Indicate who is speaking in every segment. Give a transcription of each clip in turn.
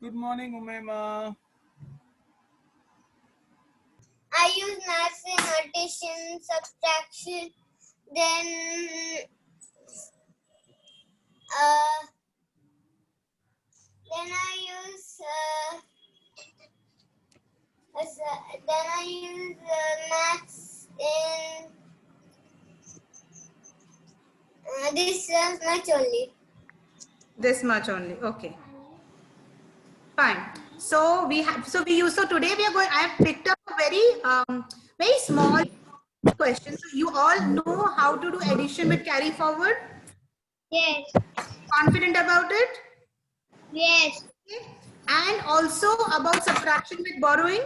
Speaker 1: Good morning, Umaima.
Speaker 2: I use maths in addition, subtraction, then I use maths in this much only.
Speaker 3: This much only. Okay. Fine. So today we are going. I have picked up a very small question. So you all know how to do addition with carry forward?
Speaker 2: Yes.
Speaker 3: Confident about it?
Speaker 2: Yes.
Speaker 3: Okay. And also about subtraction with borrowing?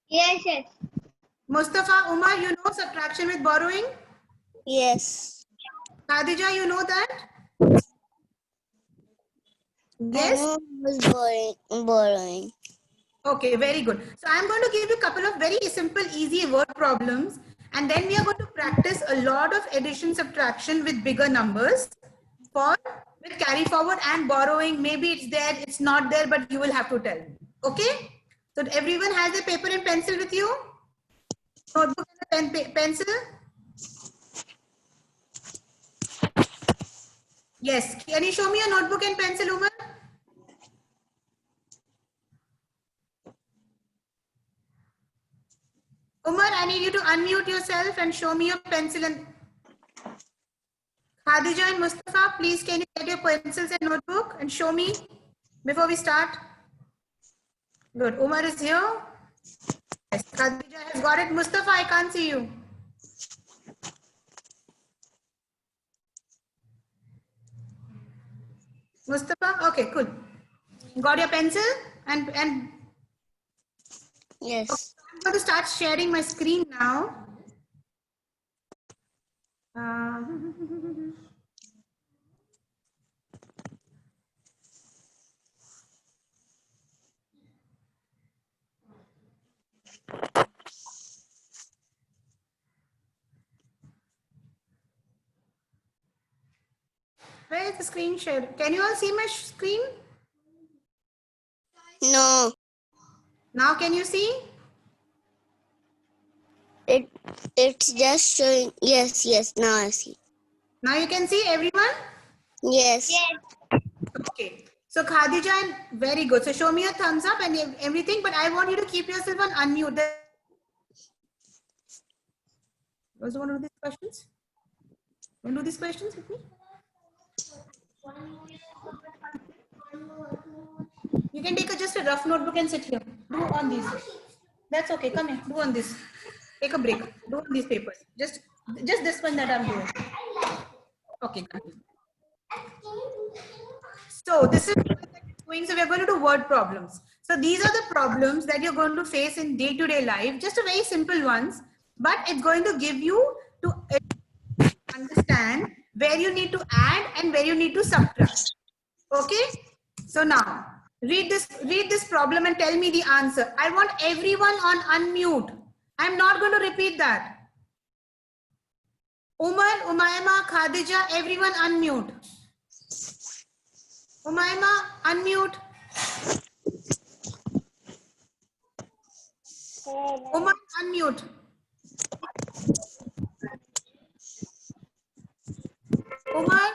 Speaker 2: Yes, yes.
Speaker 3: Mustafa, Umar, you know subtraction with borrowing?
Speaker 4: Yes.
Speaker 3: Khadija, you know that? Yes?
Speaker 4: I know was borrowing.
Speaker 3: Okay, very good. So I'm going to give you a couple of very simple, easy word problems. And then we are going to practice a lot of addition, subtraction with bigger numbers with carry forward and borrowing. Maybe it's there, it's not there, but you will have to tell me. Okay? So everyone has a paper and pencil with you? Notebook and pencil? Yes. Can you show me a notebook and pencil, Umar? Umar, I need you to unmute yourself and show me your pencil and Khadija and Mustafa, please can you get your pencils and notebook and show me before we start? Good. Umar is here. Yes. Khadija has got it. Mustafa, I can't see you. Mustafa, okay, cool. Got your pencil and
Speaker 4: Yes.
Speaker 3: Okay, I'm going to start sharing my screen now. Where is the screen share? Can you all see my screen?
Speaker 4: No.
Speaker 3: Now can you see?
Speaker 4: It's just showing. Yes. Now I see.
Speaker 3: Now you can see everyone?
Speaker 4: Yes.
Speaker 2: Yes.
Speaker 3: Okay. So Khadija, and very good. So show me a thumbs up and everything, but I want you to keep yourself on unmute. Also want to do these questions? Want to do these questions with me? You can take just a rough notebook and sit here. Do on these. That's okay. Come here. Do on this. Take a break. Do on these papers. Just this one that I'm doing. Okay. So this is doing. So we are going to do word problems. So these are the problems that you're going to face in day-to-day life. Just a very simple ones, but it's going to give you to understand where you need to add and where you need to subtract. Okay. So now read this problem and tell me the answer. I want everyone on unmute. I'm not going to repeat that. Umar, Umaima, Khadija, everyone unmute. Umaima, unmute. Umar, unmute. Umar.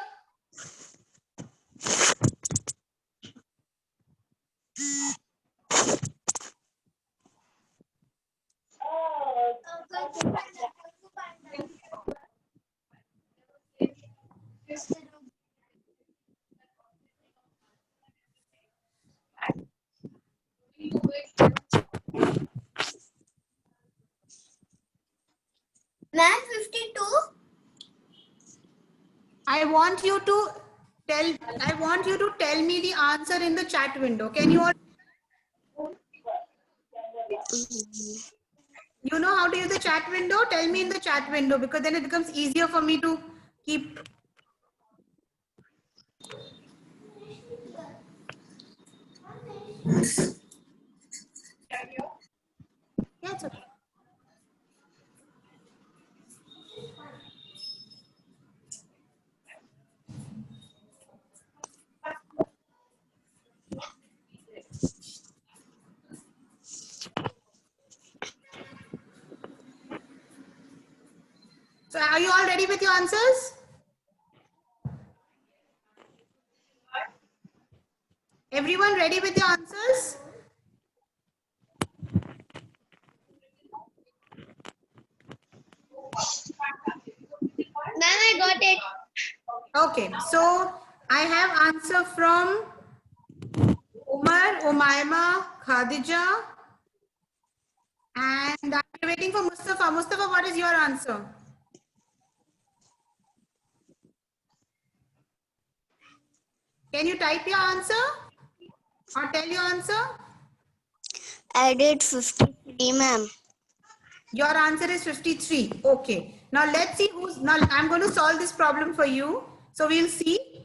Speaker 2: Math 52.
Speaker 3: I want you to tell me the answer in the chat window. Can you all? You know how to use the chat window? Tell me in the chat window, because then it becomes easier for me to keep. Yeah, it's okay. So are you all ready with your answers? Everyone ready with your answers?
Speaker 2: Ma'am, I got it.
Speaker 3: Okay, so I have answer from Umar, Umaima, Khadija, and I'm waiting for Mustafa. Mustafa, what is your answer? Can you type your answer or tell your answer?
Speaker 4: I did 53, ma'am.
Speaker 3: Your answer is 53. Okay. Now let's see who's, now I'm going to solve this problem for you. So we'll see.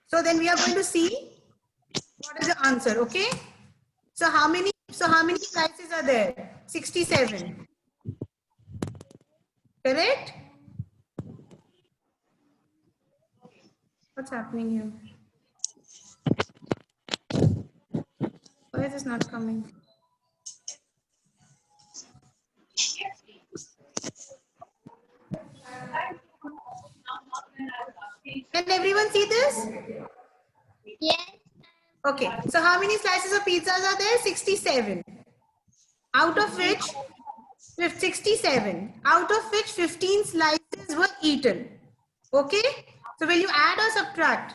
Speaker 3: So then we are going to see what is the answer. Okay. So how many slices are there? 67. Correct? What's happening here? Why is this not coming? Can everyone see this?
Speaker 2: Yes.
Speaker 3: Okay. So how many slices of pizzas are there? 67. Out of which 67. Out of which 15 slices were eaten. Okay. So will you add or subtract?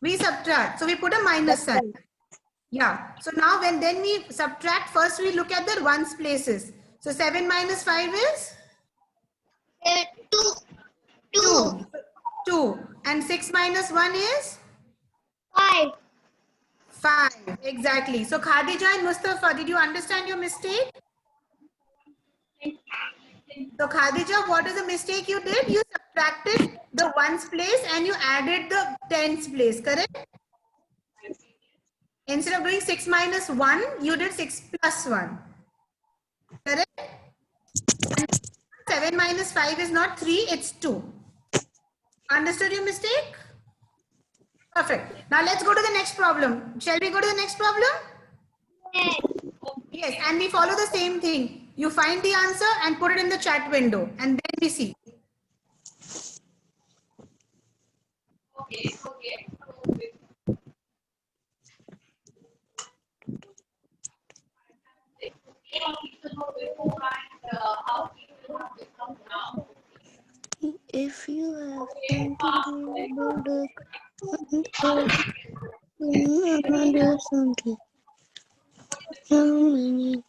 Speaker 3: We subtract. So we put a minus sign. Yeah. So now then we subtract, first we look at the ones places. So 7 minus 5 is? 2. 2. And 6 minus 1 is?
Speaker 2: 5.
Speaker 3: 5. Exactly. So Khadija and Mustafa, did you understand your mistake? So Khadija, what is the mistake you did? You subtracted the ones place and you added the tens place, correct? Instead of doing 6 minus 1, you did 6 plus 1. Correct? And 7 minus 5 is not 3, it's 2. Understood your mistake? Perfect. Now let's go to the next problem. Shall we go to the next problem?
Speaker 2: Yes.
Speaker 3: Yes, and we follow the same thing. You find the answer and put it in the chat window and then we see.
Speaker 4: If you have time to do something, how many?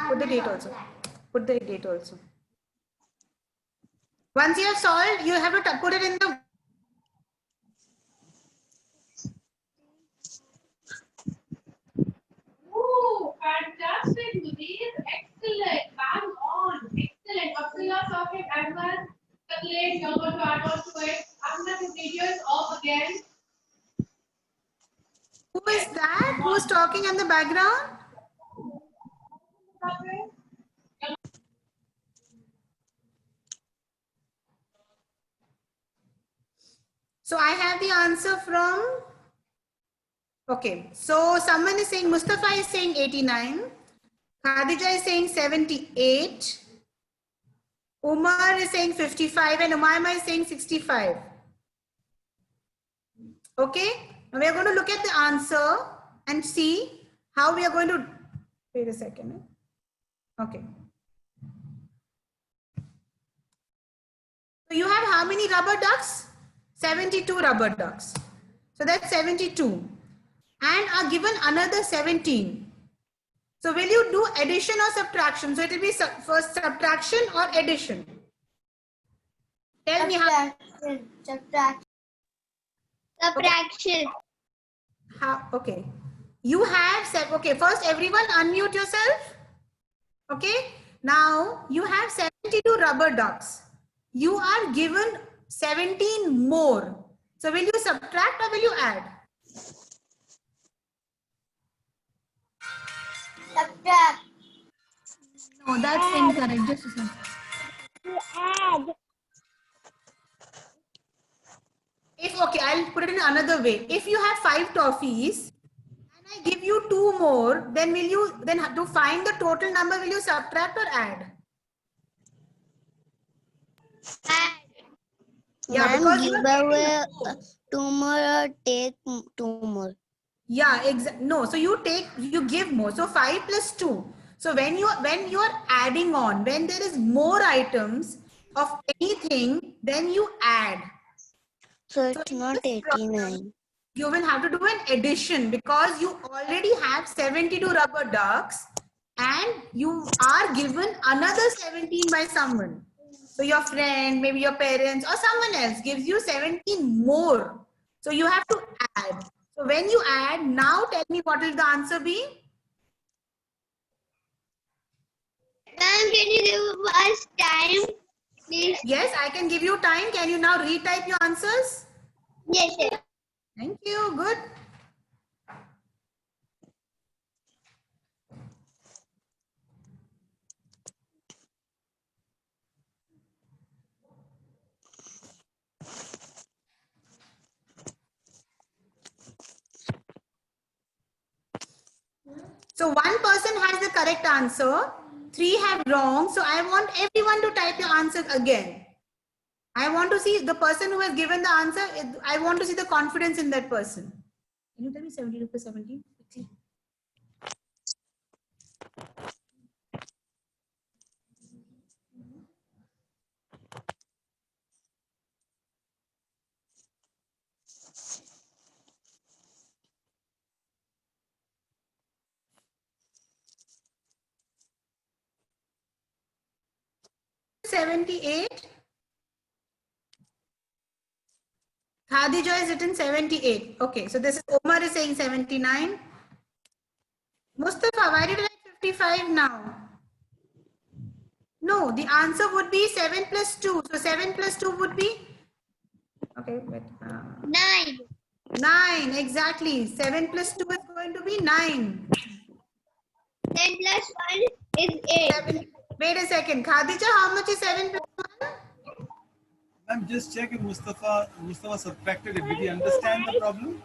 Speaker 3: Put the date also. Put the date also. Once you have solved, you have to put it in the.
Speaker 5: Oh, fantastic, Mudir. Excellent. Bang on. Excellent. Abdullah, Safid, Ahmad, Katlin, you're going to add on to it. Ahmad, your video is off again.
Speaker 3: Who is that? Who is talking in the background? So I have the answer from. Okay, so someone is saying, Mustafa is saying 89. Khadija is saying 78. Umar is saying 55 and Umaima is saying 65. Okay, now we are going to look at the answer and see how we are going to, wait a second. Okay. So you have how many rubber ducks? 72 rubber ducks. So that's 72. And are given another 17. So will you do addition or subtraction? So it will be first subtraction or addition. Tell me how.
Speaker 2: Subtraction. Subtraction.
Speaker 3: Okay. You have said, okay, first everyone unmute yourself. Okay. Now you have 72 rubber ducks. You are given 17 more. So will you subtract or will you add?
Speaker 2: Subtract.
Speaker 3: No, that's incorrect. Just a second.
Speaker 2: Add.
Speaker 3: Okay, I'll put it in another way. If you have 5 toffees and I give you 2 more, then will you then have to find the total number? Will you subtract or add?
Speaker 2: Add.
Speaker 3: Yeah,
Speaker 4: Ma'am,
Speaker 3: because you
Speaker 4: give
Speaker 3: are
Speaker 4: away
Speaker 3: getting more.
Speaker 4: 2 more or take 2 more.
Speaker 3: Yeah, exactly. No, so you give more. So 5 plus 2. So when you are adding on, when there is more items of anything, then you add.
Speaker 4: So
Speaker 3: So
Speaker 4: it's
Speaker 3: in
Speaker 4: not
Speaker 3: this problem,
Speaker 4: 89.
Speaker 3: you will have to do an addition because you already have 72 rubber ducks and you are given another 17 by someone. So your friend, maybe your parents or someone else gives you 17 more. So you have to add. So when you add, now tell me what will the answer be?
Speaker 2: Ma'am, can you give us time, please?
Speaker 3: Yes, I can give you time. Can you now retype your answers?
Speaker 2: Yes, yes.
Speaker 3: Thank you. Good. So one person has the correct answer, 3 have wrong. So I want everyone to type your answer again. I want to see the person who has given the answer. I want to see the confidence in that person. Can you tell me 72 plus 17? Quickly. $78. Khadija is written 78. Okay, so this is Omar is saying 79. Mustafa, why did I write 55 now? No, the answer would be 7 plus 2. So 7 plus 2 would be? Okay, wait.
Speaker 2: 9.
Speaker 3: 9, exactly. 7 plus 2 is going to be 9.
Speaker 2: 10 plus 1 is 8.
Speaker 3: 7. Wait a second. Khadija, how much is 7 plus 1?
Speaker 1: I'm just checking Mustafa subtracted it. Did he understand the problem?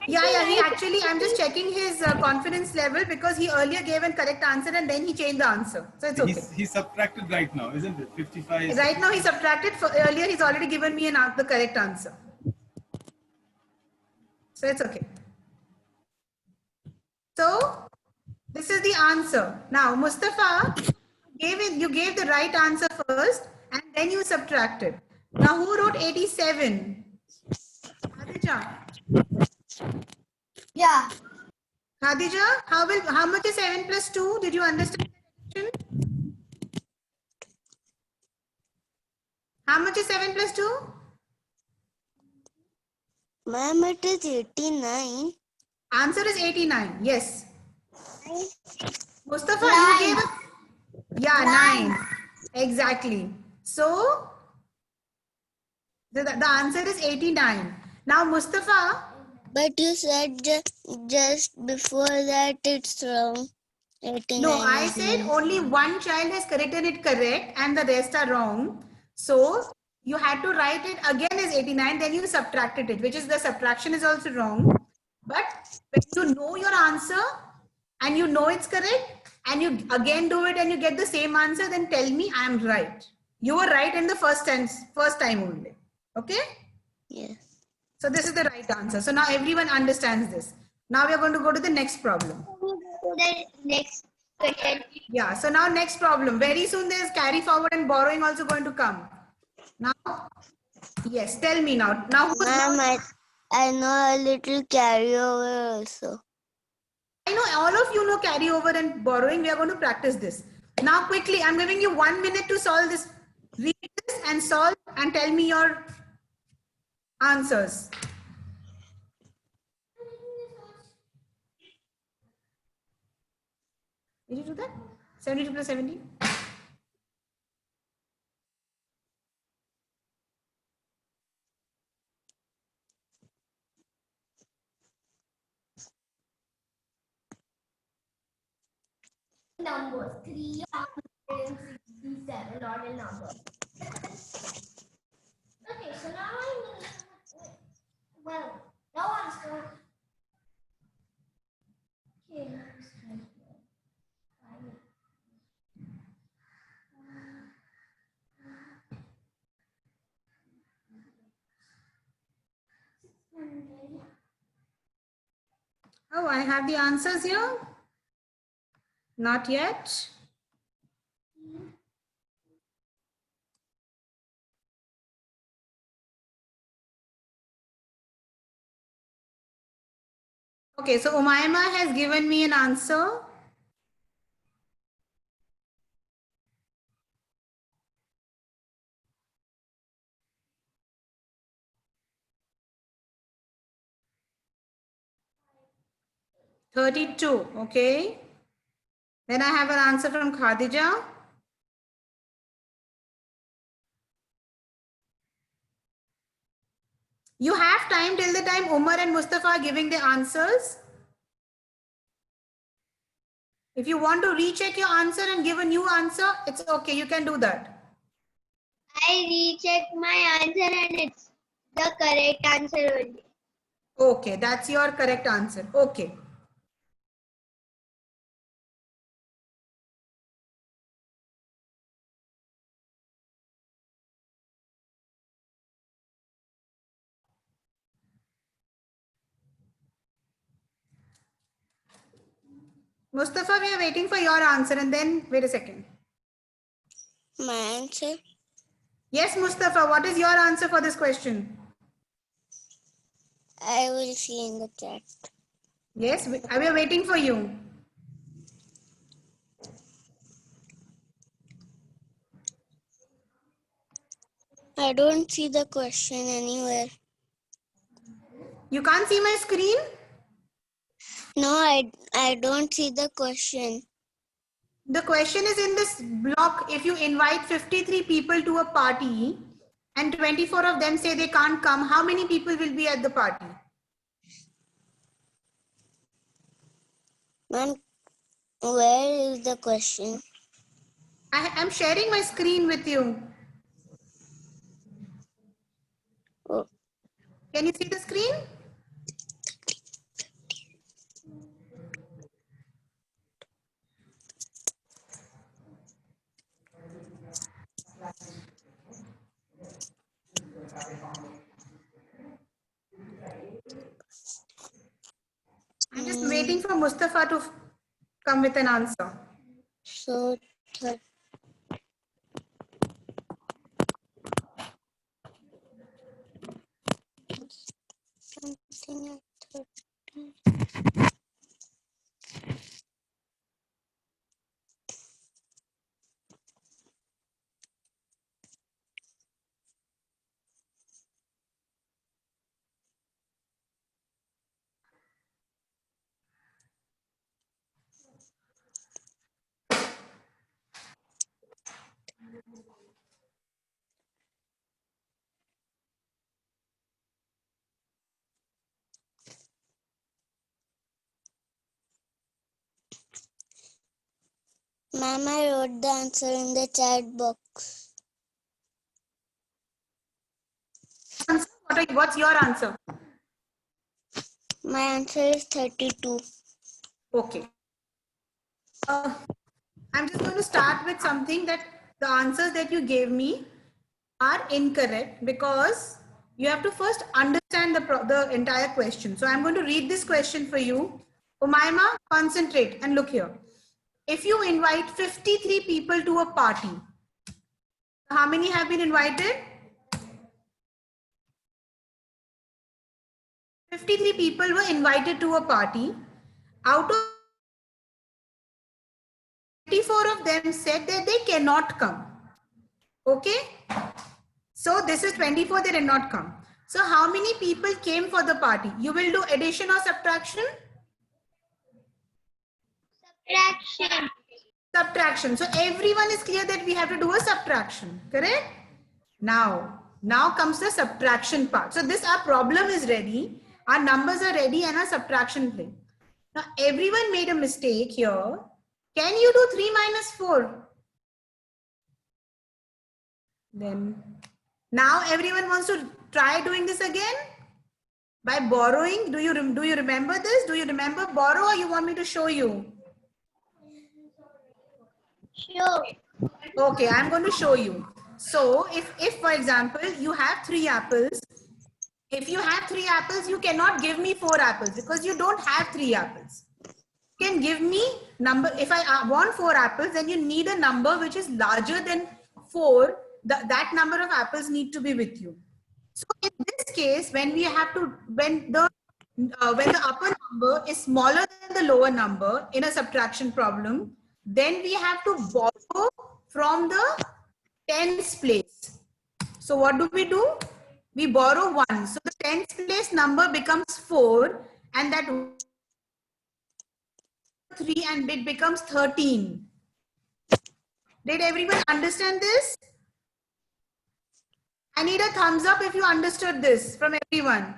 Speaker 3: Yeah, he actually, I'm just checking his confidence level because he earlier gave a correct answer and then he changed the answer. So it's okay.
Speaker 1: He subtracted right now, isn't it? 55.
Speaker 3: Right now he subtracted, earlier he's already given me the correct answer. So it's okay. So this is the answer. Now Mustafa, you gave the right answer first and then you subtracted. Now who wrote 87? Khadija.
Speaker 2: Yeah.
Speaker 3: Khadija, how much is 7 plus 2? Did you understand the addition? How much is 7 plus 2?
Speaker 4: Ma'am, it is 89.
Speaker 3: Answer is 89. Yes. Mustafa,
Speaker 2: 9.
Speaker 3: you gave it. Yeah, 9. Exactly. So the answer is 89. Now Mustafa.
Speaker 4: But you said just before that it's wrong. 89.
Speaker 3: No, I
Speaker 4: is
Speaker 3: said
Speaker 4: wrong.
Speaker 3: only one child has corrected it correct and the rest are wrong. So you had to write it again as 89, then you subtracted it, which is the subtraction is also wrong. But when you know your answer and you know it's correct and you again do it and you get the same answer, then tell me I'm right. You were right in the first time only. Okay?
Speaker 4: Yes.
Speaker 3: So this is the right answer. So now everyone understands this. Now we are going to go to the next problem.
Speaker 2: To the next question.
Speaker 3: Yeah, so now next problem. Very soon there's carry forward and borrowing also going to come. Now, yes, tell me now. Now,
Speaker 4: Ma'am, I know a little carryover also.
Speaker 3: I know all of you know carry over and borrowing. We are going to practice this. Now quickly, I'm giving you 1 minute to solve this. Read this and solve and tell me your answers. Did you do that? 72 plus 17?
Speaker 2: Numbers 367 odd number. Okay, so now I need. Well, now I'm start. Okay, let's try here.
Speaker 3: Oh, I have the answers here. Not yet. Okay, so Umayma has given me an answer. $32, okay. Then I have an answer from Khadija. You have time till the time Umar and Mustafa are giving the answers. If you want to recheck your answer and give a new answer, it's okay, you can do that.
Speaker 2: I rechecked my answer and it's the correct answer only.
Speaker 3: Okay, that's your correct answer. Okay. Mustafa, we are waiting for your answer and then wait a second.
Speaker 4: My answer.
Speaker 3: Yes, Mustafa, what is your answer for this question?
Speaker 4: I will see in the chat.
Speaker 3: Yes, we are waiting for you.
Speaker 4: I don't see the question anywhere.
Speaker 3: You can't see my screen?
Speaker 4: No, I don't see the question.
Speaker 3: The question is in this block. If you invite 53 people to a party and 24 of them say they can't come, how many people will be at the party?
Speaker 4: Ma'am, where is the question?
Speaker 3: I am sharing my screen with you.
Speaker 4: Oh,
Speaker 3: Can you see the screen? I'm just waiting for Mustafa to come with an answer.
Speaker 4: so something like 30. Ma'am, I wrote the answer in the chat box.
Speaker 3: What's your answer?
Speaker 4: My answer is 32.
Speaker 3: Okay. I'm just going to start with something that the answers that you gave me are incorrect because you have to first understand the entire question. So I'm going to read this question for you. Umayma, concentrate and look here. If you invite 53 people to a party, how many have been invited? 53 people were invited to a party. Out of 24 of them said that they cannot come. Okay? So this is 24, they did not come. So how many people came for the party? You will do addition or subtraction?
Speaker 2: Subtraction.
Speaker 3: Subtraction. So everyone is clear that we have to do a subtraction, correct? Now comes the subtraction part. So this, our problem is ready, our numbers are ready, and our subtraction play. Now everyone made a mistake here. Can you do 3 minus 4? Then now everyone wants to try doing this again by borrowing. Do you remember this? Do you remember borrow, or you want me to show you?
Speaker 2: Sure.
Speaker 3: Okay, I'm going to show you. So if for example, you have 3 apples, if you have 3 apples, you cannot give me 4 apples because you don't have 3 apples. You can give me number, if I want 4 apples, then you need a number which is larger than 4. That number of apples need to be with you. So in this case, when we have to, when the upper number is smaller than the lower number in a subtraction problem, then we have to borrow from the tens place. So what do? We borrow 1. So the tens place number becomes 4, and that 3, and it becomes 13. Did everyone understand this? I need a thumbs up if you understood this from everyone.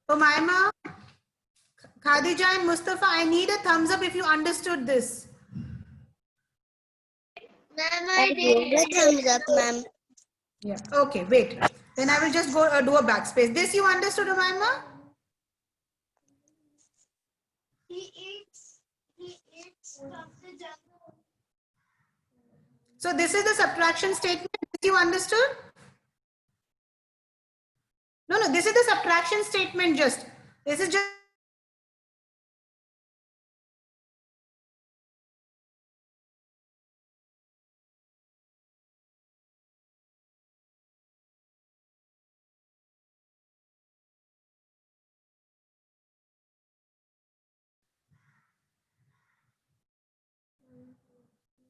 Speaker 3: Umaima, Khadija and Mustafa, I need a thumbs up if you understood this.
Speaker 2: Ma'am,
Speaker 4: I gave a thumbs up, ma'am.
Speaker 3: Yeah. Okay, wait. Then I will just go do a backspace. This you understood, Umaima?
Speaker 2: He eats from the jungle.
Speaker 3: So this is the subtraction statement. This you understood? No, this is the subtraction statement just. This is just.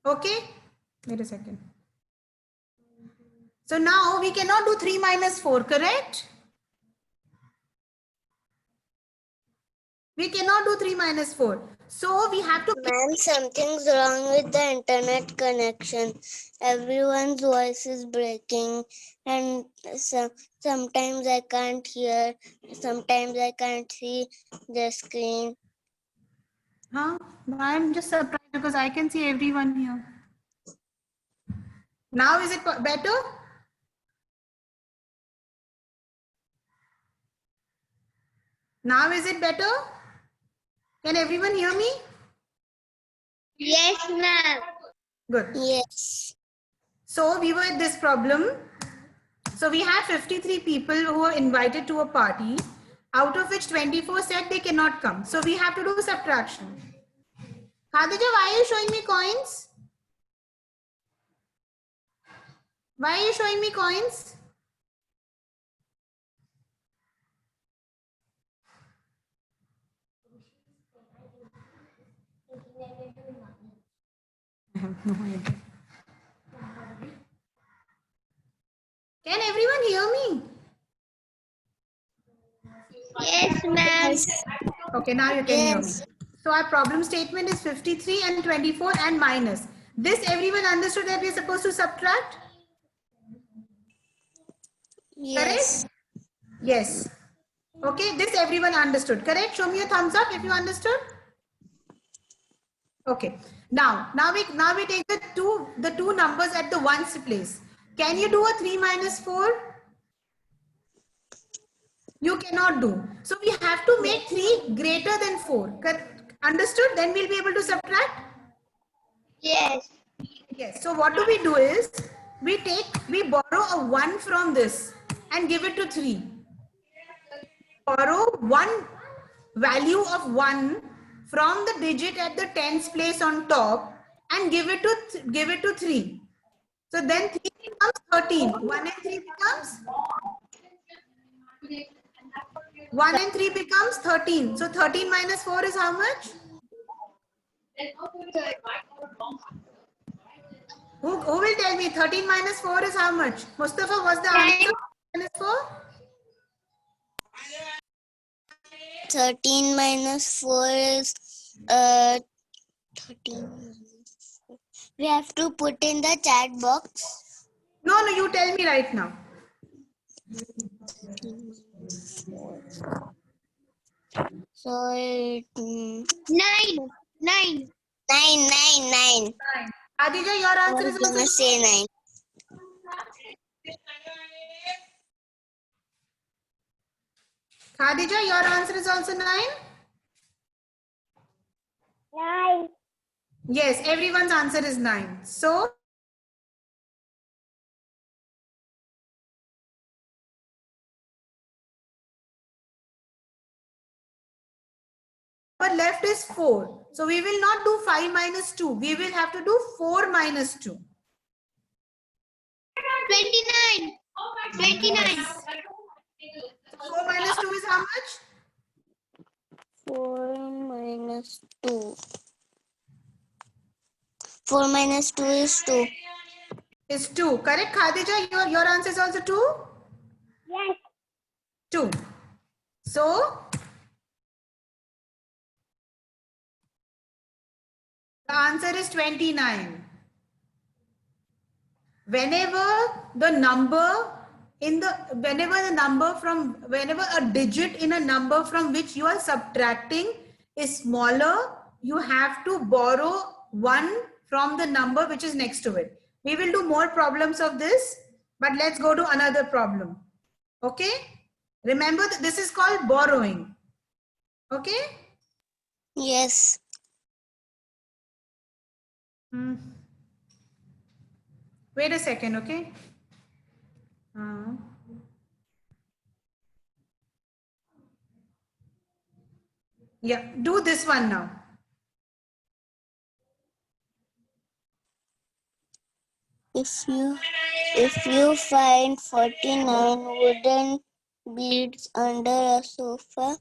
Speaker 3: Okay, wait a second. So now we cannot do 3 minus 4, correct? We cannot do 3 minus 4. So we have to...
Speaker 4: Ma'am, something's wrong with the internet connection. Everyone's voice is breaking, and sometimes I can't hear, sometimes I can't see the screen.
Speaker 3: Huh? I'm just surprised because I can see everyone here. Now is it better? Now is it better? Can everyone hear me?
Speaker 2: Yes, ma'am.
Speaker 3: Good.
Speaker 4: Yes.
Speaker 3: So we were at this problem. So we have 53 people who are invited to a party, out of which 24 said they cannot come. So we have to do subtraction. Khadija, why are you showing me coins? Why are you showing me coins? I have no idea. Can everyone hear me?
Speaker 2: Yes, ma'am.
Speaker 3: Okay, now you can hear me.
Speaker 4: Yes.
Speaker 3: So our problem statement is 53 and 24 and minus. This everyone understood that we are supposed to subtract?
Speaker 4: Yes.
Speaker 3: Correct? Yes. Okay, this everyone understood. Correct? Show me a thumbs up if you understood. Okay. Now we take the two numbers at the ones place. Can you do a 3 minus 4? You cannot do. So we have to make 3 greater than 4. Understood? Then we'll be able to subtract.
Speaker 2: Yes.
Speaker 3: Yes. So what do we do is we borrow a 1 from this and give it to 3. Borrow one value of 1 from the digit at the tens place on top and give it to 3. So then 3 becomes 13. 1 and 3 becomes 1 and 3 becomes 13. So 13 minus 4 is how much? Who will tell me 13 minus 4 is how much? Mustafa, what's the answer? Minus 4?
Speaker 4: 13 minus 4 is 13. We have to put in the chat box.
Speaker 3: No, you tell me right now.
Speaker 4: So it
Speaker 2: 9.
Speaker 4: 9.
Speaker 3: Adija, your
Speaker 4: I
Speaker 3: answer
Speaker 4: was
Speaker 3: is
Speaker 4: gonna
Speaker 3: also
Speaker 4: say 9.
Speaker 3: Khadija, your answer is also 9?
Speaker 4: 9.
Speaker 3: Yes, everyone's answer is 9. So, our left is 4. So, we will not do 5 minus 2. We will have to do 4 minus 2.
Speaker 2: 29. 29.
Speaker 3: 4 minus 2 is how much?
Speaker 4: 4 minus 2. 4 minus 2 is 2.
Speaker 3: Is 2. Correct, Khadija? Your answer is also 2?
Speaker 4: Yes.
Speaker 3: 2. So, the answer is 29. Whenever a digit in a number from which you are subtracting is smaller, you have to borrow 1 from the number which is next to it. We will do more problems of this, but let's go to another problem. Okay? Remember that this is called borrowing. Okay?
Speaker 4: Yes.
Speaker 3: Wait a second, okay? Yeah, do this one now.
Speaker 4: If you find 49 wooden beads under a sofa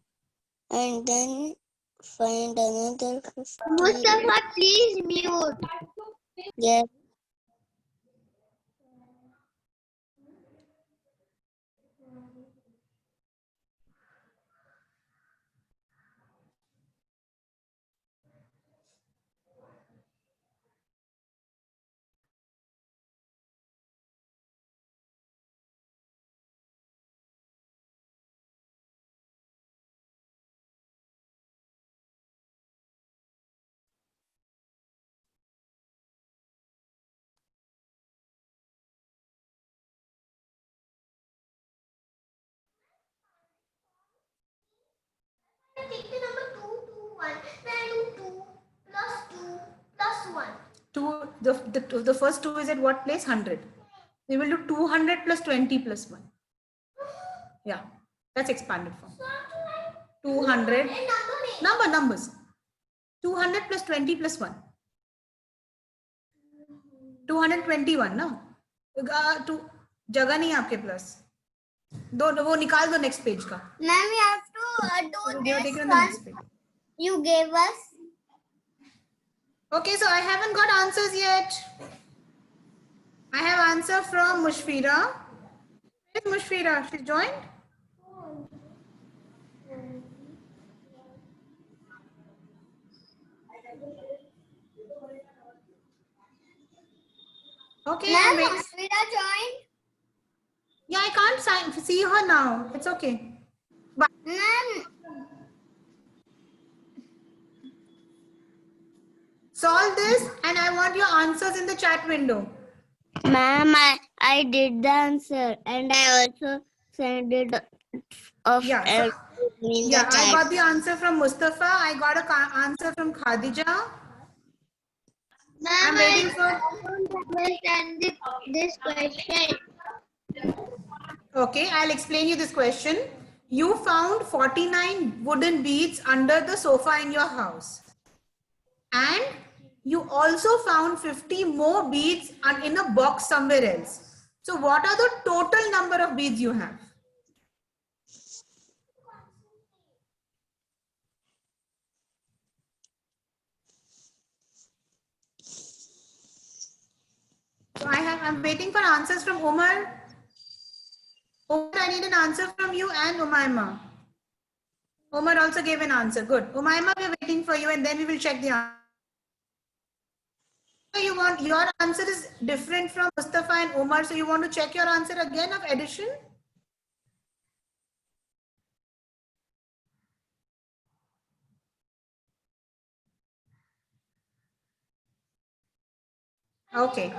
Speaker 4: and then find another 50.
Speaker 2: Mustafa, please mute.
Speaker 4: Yes.
Speaker 2: Take the number 2, 2, 1. Then I do 2 plus 2 plus 1.
Speaker 3: The first 2 is at what place? 100. We will do 200 plus 20 plus 1. Yeah, that's expanded form. 200. Numbers. 200 plus 20 plus 1. 221 ना? जगह नहीं है आपके plus. वो निकाल दो next page का.
Speaker 2: Ma'am, we have to do
Speaker 3: Take it
Speaker 2: this
Speaker 3: on the next page.
Speaker 2: one. You gave us.
Speaker 3: Okay, so I haven't got answers yet. I have answer from Mushfira. Where is Mushfira? She's joined? Okay,
Speaker 2: Ma'am,
Speaker 3: wait.
Speaker 2: Mushfira joined.
Speaker 3: Yeah, I can't see her now. It's okay. But
Speaker 2: Ma'am,
Speaker 3: solve this and I want your answers in the chat window.
Speaker 4: Ma'am, I did the answer and I also sent it off.
Speaker 3: Yeah, so, yeah, I got the answer from Mustafa. I got a answer from Khadija.
Speaker 2: ma'am,
Speaker 3: I'm waiting for.
Speaker 2: I don't understand this question.
Speaker 3: Okay, I'll explain you this question. You found 49 wooden beads under the sofa in your house. And you also found 50 more beads in a box somewhere else. So what are the total number of beads you have? I'm waiting for answers from Umar. Umar, I need an answer from you and Umaima. Umar also gave an answer. Good. Umaima, we're waiting for you and then we will check the answer. So you want, your answer is different from Mustafa and Umar. So you want to check your answer again of addition? Okay.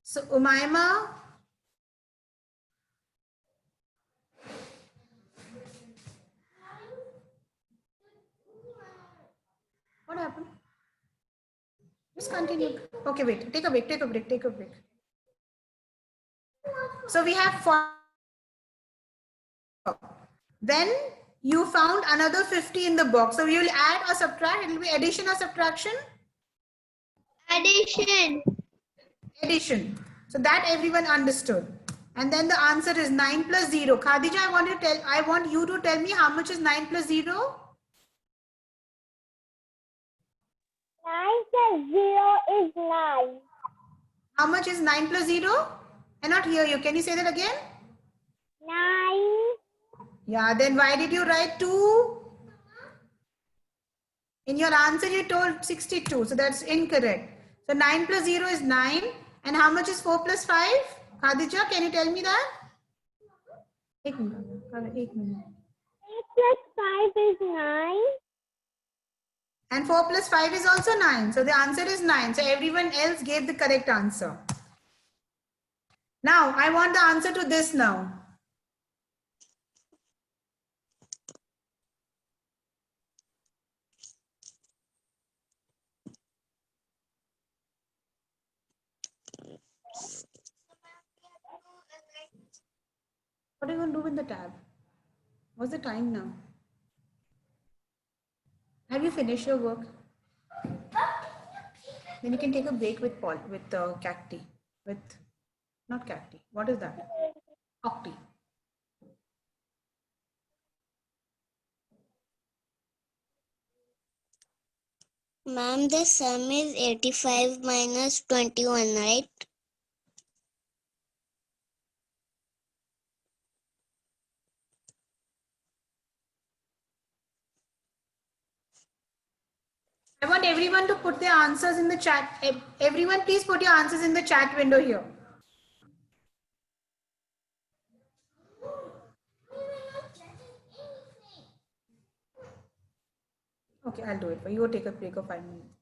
Speaker 3: So Umaima. What happened? Just continue. Okay, wait. Take a break. Take a break. Take a break. So we have 4. Then you found another 50 in the box. So we will add or subtract. It will be addition or subtraction?
Speaker 2: Addition.
Speaker 3: Addition. So that everyone understood. And then the answer is 9 plus 0. Khadija, I want you to tell me how much is 9 plus 0?
Speaker 4: 9 plus 0 is 9.
Speaker 3: How much is 9 plus 0? I cannot hear you. Can you say that again?
Speaker 4: 9.
Speaker 3: Yeah, then why did you write 2? In your answer, you told 62. So that's incorrect. So 9 plus 0 is 9. And how much is 4 plus 5? Khadija, can you tell me that? 1 minute.
Speaker 4: 8 plus 5 is 9.
Speaker 3: And 4 plus 5 is also 9. So the answer is 9. So everyone else gave the correct answer. Now, I want the answer to this now. What are you going to do with the tab? What's the time now? Have you finished your work? Then you can take a break with Cacti. Not Cacti. What is that? Octi.
Speaker 4: Ma'am, the sum is 85 minus 21, right?
Speaker 3: I want everyone to put their answers in the chat. Everyone, please put your answers in the chat window here. Okay, I'll do it for you. You take a break of 5 minutes.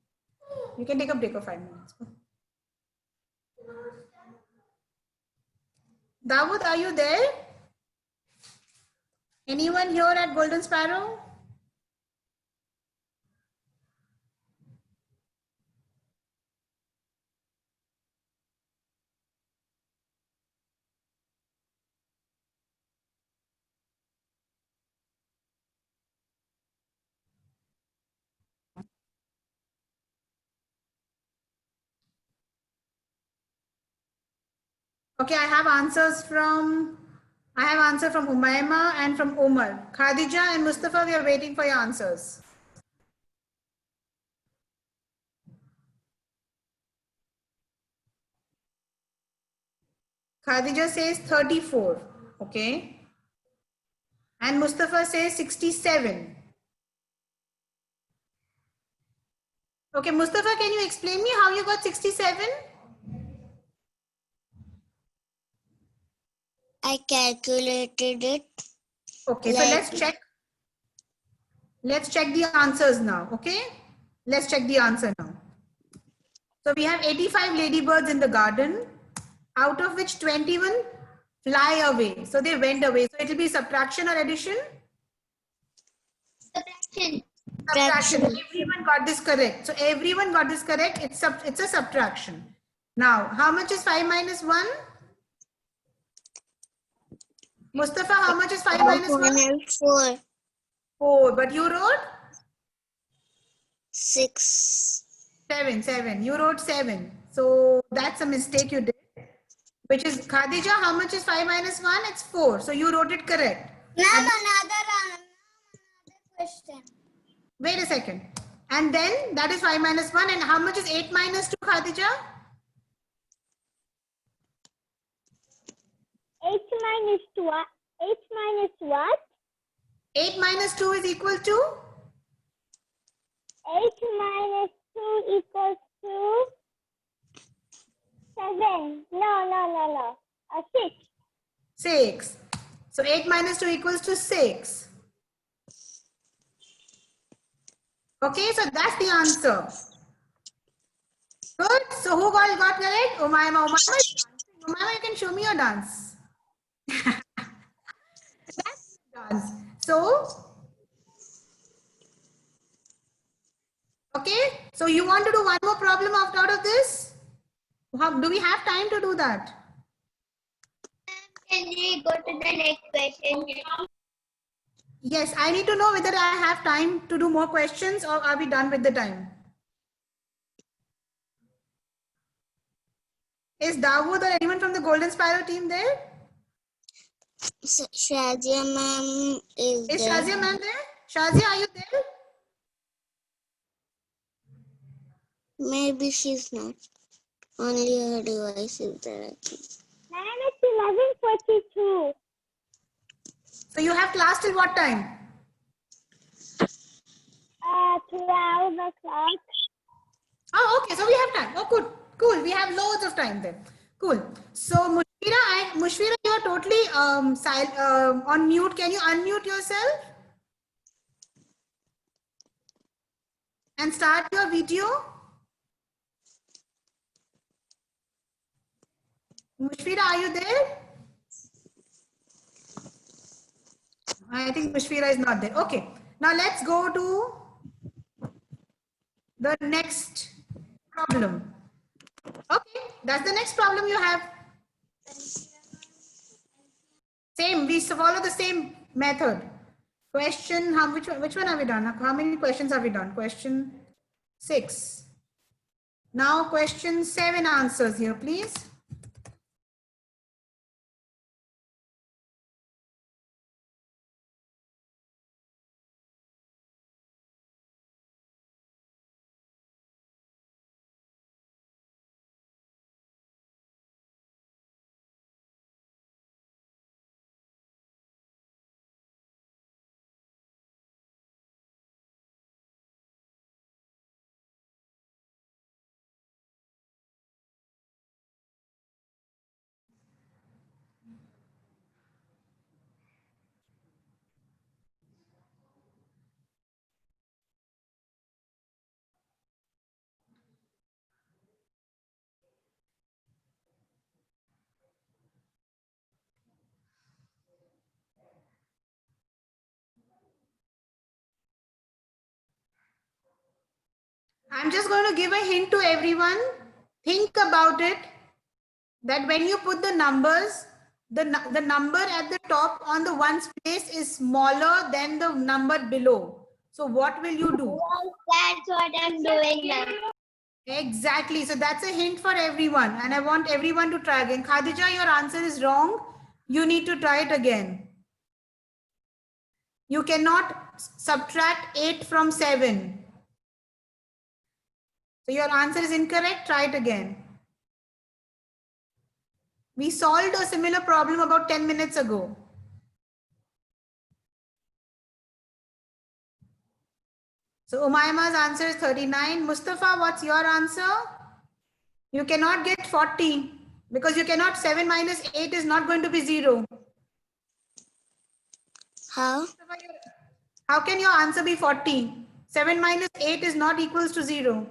Speaker 3: You can take a break of 5 minutes. Dawood, are you there? Anyone here at Golden Sparrow? Okay, I have answer from Umaima and from Umar. Khadija and Mustafa, we are waiting for your answers. Khadija says 34. Okay. And Mustafa says 67. Okay, Mustafa, can you explain me how you got 67?
Speaker 4: I calculated it.
Speaker 3: Okay, so let's check. Let's check the answers now. Okay, let's check the answer now. So we have 85 ladybirds in the garden, out of which 21 fly away. So they went away. So it will be subtraction or addition?
Speaker 2: Subtraction.
Speaker 3: Subtraction. Everyone got this correct. So everyone got this correct. It's a subtraction. Now, how much is 5 minus 1? Mustafa, how much is 5 minus 1?
Speaker 4: 4.
Speaker 3: 4. But you wrote?
Speaker 4: 6.
Speaker 3: 7. You wrote 7. So that's a mistake you did. Which is, Khadija, how much is 5 minus 1? It's 4. So you wrote it correct.
Speaker 4: Ma'am, another question.
Speaker 3: Wait a second. And then that is 5 minus 1. And how much is 8 minus 2, Khadija?
Speaker 2: 8 minus 2. 8 minus what?
Speaker 3: 8 minus 2 is equal to?
Speaker 2: 8 minus 2 equals to 7. No. 6.
Speaker 3: 6. So 8 minus 2 equals to 6. Okay, so that's the answer. Good. So who got correct? Umayma. Umayma, you can show me your dance. That's dance. So, okay. So you want to do one more problem out of this? Do we have time to do that?
Speaker 2: Can we go to the next question?
Speaker 3: Yes, I need to know whether I have time to do more questions or are we done with the time? Is Dawood or anyone from the Golden Sparrow team there?
Speaker 4: Shazia ma'am is
Speaker 3: Is
Speaker 4: there.
Speaker 3: Shazia ma'am there? Shazia, are you there?
Speaker 4: Maybe she's not. Only her device is there, I think.
Speaker 2: Ma'am, it's 11:42.
Speaker 3: So you have class till what time?
Speaker 2: 12 o'clock.
Speaker 3: Oh, okay. So we have time. Oh, good. Cool. We have loads of time then. Cool. So Mushfira, you are totally on mute. Can you unmute yourself? And start your video. Mushfira, are you there? I think Mushfira is not there. Okay. Now let's go to the next problem. Okay, that's the next problem you have. Same, we follow the same method. Question, which one have we done? How many questions have we done? Question 6. Now question 7 answers here, please. I'm just going to give a hint to everyone. Think about it, that when you put the numbers, the number at the top on the ones place is smaller than the number below. So what will you do?
Speaker 2: That's what I'm doing now.
Speaker 3: Exactly. So that's a hint for everyone. And I want everyone to try again. Khadija, your answer is wrong. You need to try it again. You cannot subtract 8 from 7. So your answer is incorrect. Try it again. We solved a similar problem about 10 minutes ago. So Umayma's answer is 39. Mustafa, what's your answer? You cannot get 40 because you cannot, 7 minus 8 is not going to be 0.
Speaker 4: How?
Speaker 3: How can your answer be 40? 7 minus 8 is not equals to 0.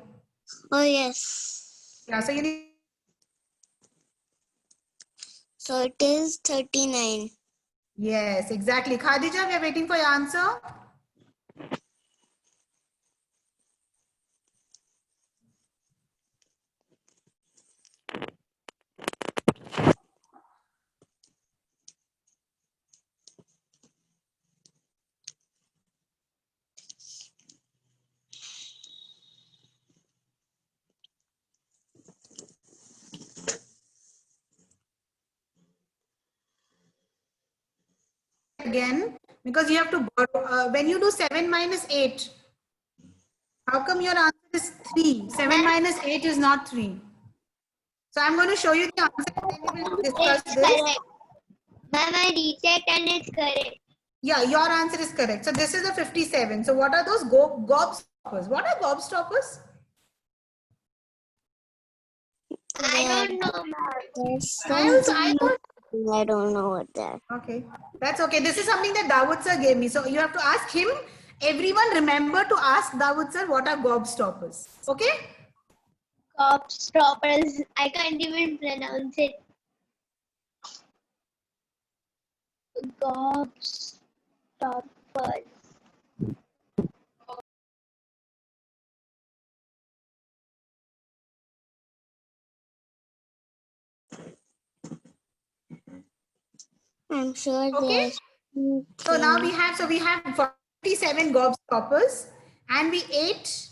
Speaker 4: Oh, yes.
Speaker 3: Yeah, so you need.
Speaker 4: So it is 39.
Speaker 3: Yes, exactly. Khadija, we are waiting for your answer. Again, because you have to borrow, when you do 7 minus 8, how come your answer is 3? 7 minus 8 is not 3. So I'm going to show you the answer and then we will discuss
Speaker 2: It's
Speaker 3: this.
Speaker 2: correct. Ma'am, I rechecked and it's correct.
Speaker 3: Yeah, your answer is correct. So this is the 57. So what are those gobstoppers? What are gobstoppers?
Speaker 2: I don't know, ma'am.
Speaker 4: There's
Speaker 3: I thought,
Speaker 4: I don't know what that.
Speaker 3: okay, that's okay. This is something that Dawood sir gave me. So you have to ask him. Everyone remember to ask Dawood sir what are gobstoppers. Okay?
Speaker 2: Gobstoppers. I can't even pronounce it. Gobstoppers.
Speaker 4: I'm sure
Speaker 3: Okay. So now we have 47 gobstoppers and we eat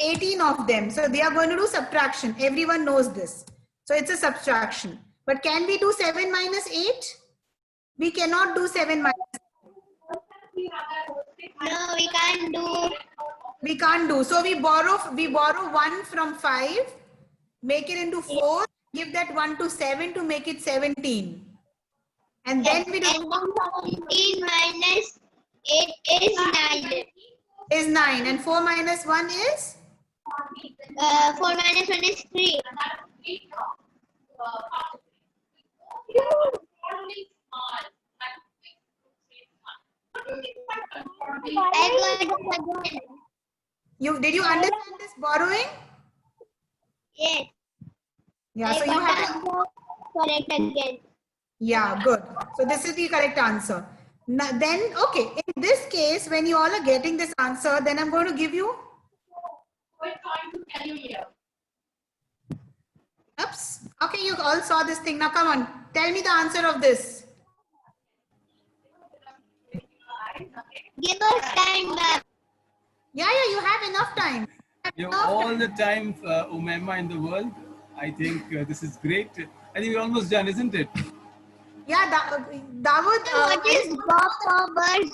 Speaker 3: 18 of them. So they are going to do subtraction. Everyone knows this. So it's a subtraction. But can we do 7 minus 8? We cannot do 7 minus.
Speaker 2: No, we can't do.
Speaker 3: We can't do. So we borrow 1 from 5, make it into 4, give that 1 to 7 to make it 17. And then we do
Speaker 2: 17 minus 8 is 9.
Speaker 3: is 9 and 4 minus 1 is
Speaker 2: 4 minus 1 is 3. I got it again.
Speaker 3: did you understand this borrowing?
Speaker 2: Yes.
Speaker 3: Yeah,
Speaker 2: I
Speaker 3: so you
Speaker 2: got
Speaker 3: have
Speaker 2: the answer correct again.
Speaker 3: yeah, good. So this is the correct answer. Now, then, okay, in this case, when you all are getting this answer, then I'm going to give you,
Speaker 5: We're trying to tell you here.
Speaker 3: oops, okay, you all saw this thing. Now come on, tell me the answer of this.
Speaker 2: Give us time, ma'am.
Speaker 3: Yeah, you have enough time.
Speaker 1: You have all the time, Umema, in the world. I think this is great. I think we're almost done, isn't it?
Speaker 3: Yeah, Dawood.
Speaker 2: What is gobstoppers?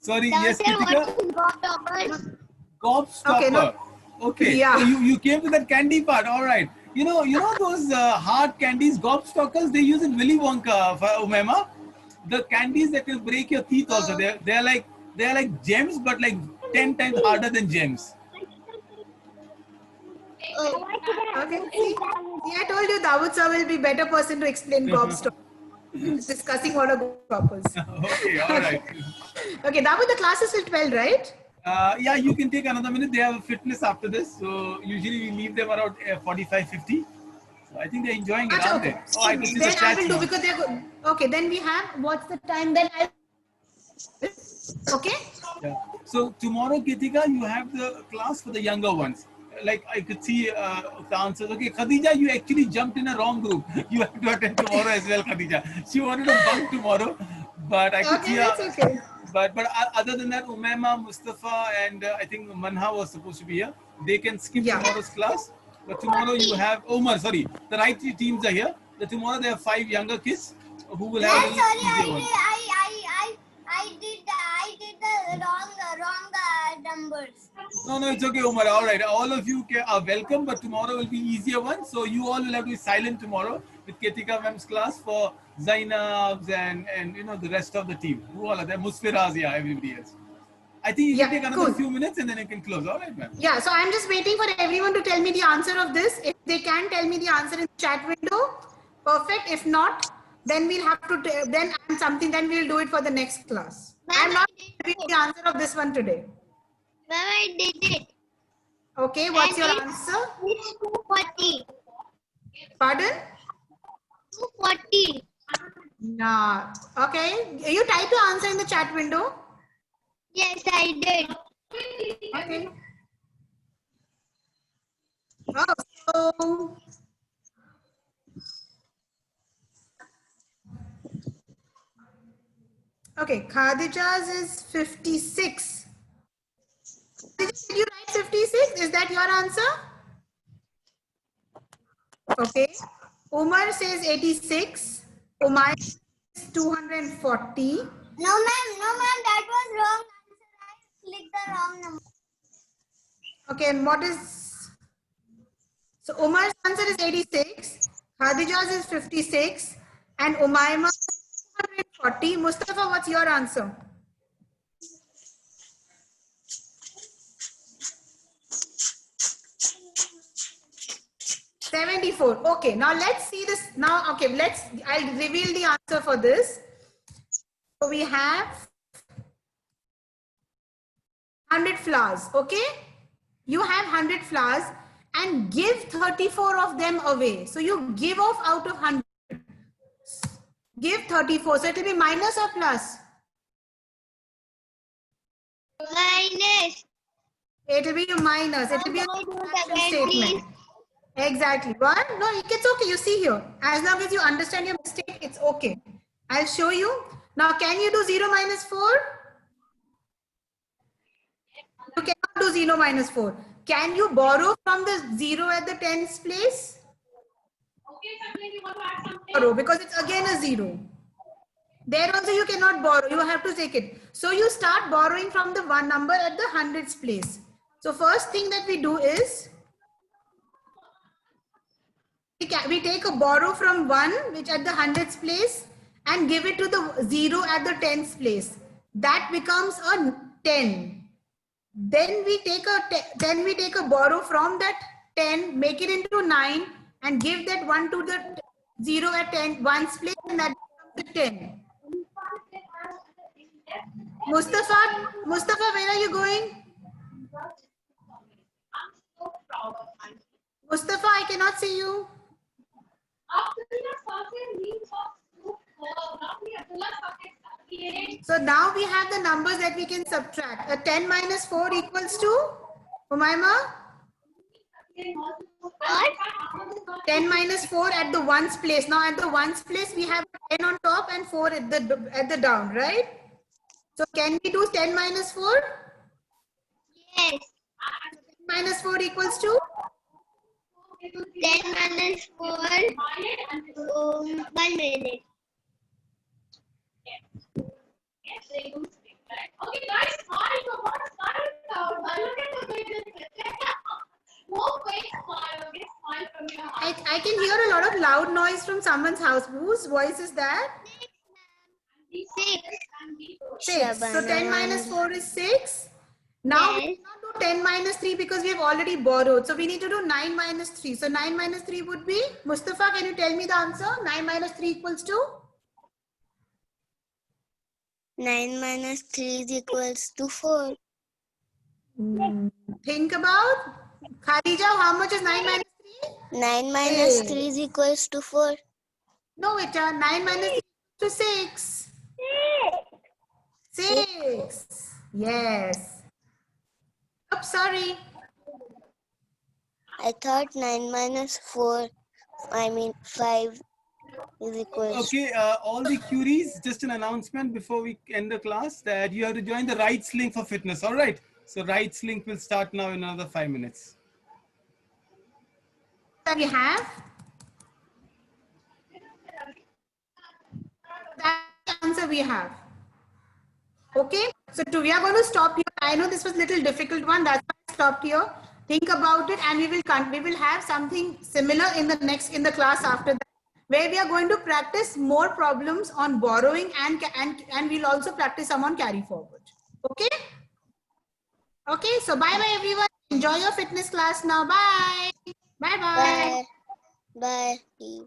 Speaker 1: Sorry, yes,
Speaker 2: Sir, what
Speaker 1: Kritika?
Speaker 2: is gobstoppers?
Speaker 1: Gobstopper.
Speaker 3: Okay, no.
Speaker 1: Okay.
Speaker 3: Yeah.
Speaker 1: So you came to that candy part. All right. You know those hard candies, gobstoppers, they use in Willy Wonka, Umema. The candies that will break your teeth also. They're like gems, but like 10 times harder than gems.
Speaker 2: Oh.
Speaker 3: Okay. See, I told you Dawood sir will be better person to explain gobstoppers. Discussing what are gobstoppers.
Speaker 1: Okay, all right.
Speaker 3: Okay, Dawood, the class is till 12, right?
Speaker 1: Yeah, you can take another minute. They have fitness after this. So usually we leave them around 45-50. So I think they're enjoying it, aren't
Speaker 3: Okay.
Speaker 1: they? Oh, I can see the
Speaker 3: Then I
Speaker 1: chat
Speaker 3: will do
Speaker 1: now.
Speaker 3: because they're good. Okay, then we have, what's the time? Then I okay?
Speaker 1: Yeah. So tomorrow, Kritika, you have the class for the younger ones. Like I could see the answers. Okay, Khadija, you actually jumped in a wrong group. You have to attend tomorrow as well, Khadija. She wanted to bunk tomorrow, but I could
Speaker 3: Okay,
Speaker 1: see.
Speaker 3: that's okay.
Speaker 1: But other than that, Umema, Mustafa, and I think Manha was supposed to be here. They can skip
Speaker 3: Yeah.
Speaker 1: tomorrow's class. But tomorrow you have Omar. Sorry, the right teams are here. Tomorrow there are 5 younger kids who will have.
Speaker 2: I'm sorry, I did the wrong numbers.
Speaker 1: No, it's okay, Omar. All right, all of you are welcome, but tomorrow will be easier one. So you all will have to be silent tomorrow with Ketika ma'am's class for Zainab's and the rest of the team. Who all are there? Musfiraz, yeah, everybody else. I think you
Speaker 3: Yeah,
Speaker 1: can take another
Speaker 3: cool.
Speaker 1: few minutes and then you can close. All right, ma'am.
Speaker 3: Yeah, so I'm just waiting for everyone to tell me the answer of this. If they can tell me the answer in the chat window, perfect. If not, then we'll have to, then we'll do it for the next class. I'm not giving the answer of this one today.
Speaker 2: Ma'am, I did it.
Speaker 3: Okay, what's
Speaker 2: And
Speaker 3: your
Speaker 2: it's-
Speaker 3: answer?
Speaker 2: It's 240.
Speaker 3: Pardon?
Speaker 2: 240.
Speaker 3: Nah. Okay, you type your answer in the chat window.
Speaker 2: Yes, I did.
Speaker 3: Okay. Oh, so okay, Khadija's is 56. Did you write 56? Is that your answer? Okay. Umar says 86. Umar is 240.
Speaker 2: No, ma'am, that was wrong answer. I clicked the wrong number.
Speaker 3: Okay, and what is, so Umar's answer is 86, Khadija's is 56, And Umayma 240. Mustafa, what's your answer? $74. Okay, now let's see this. Now, okay, I'll reveal the answer for this. So we have 100 flowers, okay? You have 100 flowers and give 34 of them away. So you give off out of 100. Give 34. So it will be minus or plus?
Speaker 2: Minus.
Speaker 3: It will be a minus. It will be a subtraction statement. Exactly. One? No, it's okay. You see here. As long as you understand your mistake, it's okay. I'll show you. Now, can you do 0 minus 4? You cannot do 0 minus 4. Can you borrow from the 0 at the tens place?
Speaker 5: Okay, Sakleen, you want to add something?
Speaker 3: Borrow, because it's again a 0. There also you cannot borrow. You have to take it. So you start borrowing from the one number at the hundreds place. So first thing that we do is we take a borrow from 1 which at the hundreds place and give it to the 0 at the tens place. That becomes a 10. Then we take a borrow from that 10, make it into 9 and give that 1 to the 0 at 10 ones place, and that becomes a 10. Mustafa, where are you going?
Speaker 5: I'm so proud of myself.
Speaker 3: Mustafa, I cannot see you. So now we have the numbers that we can subtract. A 10 minus 4 equals to, Umayma? 10 minus 4 at the ones place. Now at the ones place, we have 10 on top and 4 at the down, right? So can we do 10 minus 4?
Speaker 2: Yes.
Speaker 3: 10 minus 4 equals to?
Speaker 2: 10 minus 4. 1 minute.
Speaker 5: Okay, guys, smile. Come on, smile. Look at the way this is. More way smile. Okay, smile from your heart.
Speaker 3: I can hear a lot of loud noise from someone's house. Whose voice is that?
Speaker 2: 6.
Speaker 3: 6. So 10 minus 4 is 6. Now we cannot do 10 minus 3 because we have already borrowed. So we need to do 9 minus 3. So 9 minus 3 would be, Mustafa, can you tell me the answer? 9 minus 3 equals to?
Speaker 4: 9 minus 3 is equals to 4.
Speaker 3: Think about. Khadija, how much is 9 minus 3?
Speaker 4: 9 minus 3 is equals to 4.
Speaker 3: No, Vita. 9 minus 3 to 6. 6. Yes. Oops, sorry.
Speaker 4: I thought 9 minus 4, 5 is equals.
Speaker 1: Okay, all the Curies, just an announcement before we end the class that you have to join the Rights link for fitness. All right. So Rights link will start now in another 5 minutes.
Speaker 3: That we have. That's the answer we have. Okay. So we are going to stop here. I know this was a little difficult one. That's why I stopped here. Think about it, and we will have something similar in the class after that, where we are going to practice more problems on borrowing and we'll also practice some on carry forward. Okay. Okay. So bye bye everyone. Enjoy your fitness class now. Bye. Bye bye.
Speaker 4: Bye. Bye.